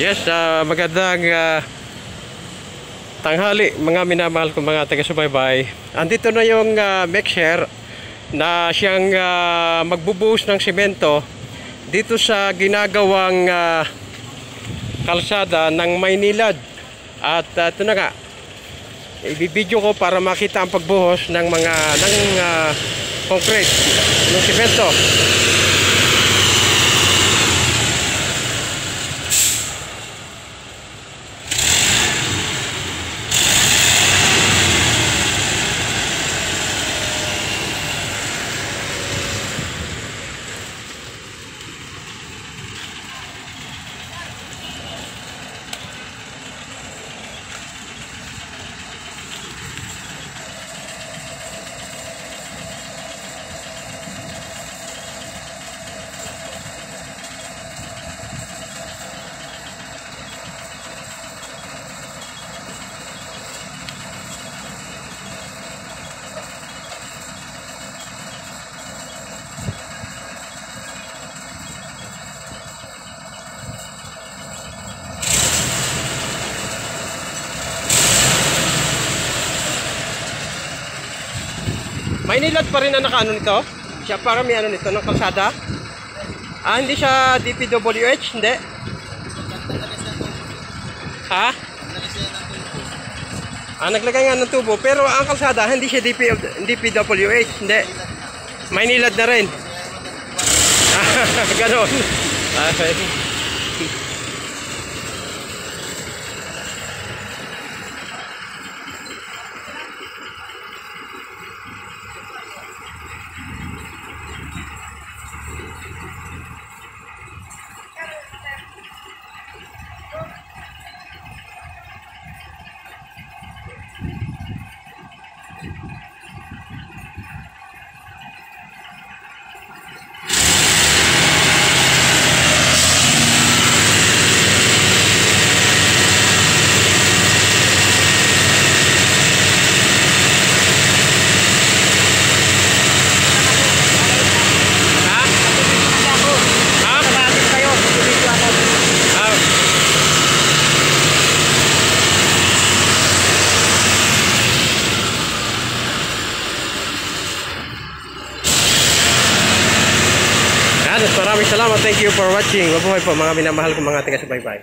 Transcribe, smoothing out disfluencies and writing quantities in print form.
Yes, magandang tanghali mga minamahal kong mga taga-subaybay. Andito na yung mixer na siyang magbubuhos ng simento dito sa ginagawang kalsada ng Maynilad. At ito na nga, ibibidyo ko para makita ang pagbuhos ng mga concrete, ng simento. Maynilad pa rin ang nakaano nito. Siya para may ano nito ng kalsada. Hindi siya DPWH, hindi. Ha? Naglagay nga ng tubo, pero ang kalsada hindi siya DPWH, hindi. Maynilad na rin. Ganon. Maraming salamat. Thank you for watching. Mabuhay po mga minamahal kong mga taga-subaybay.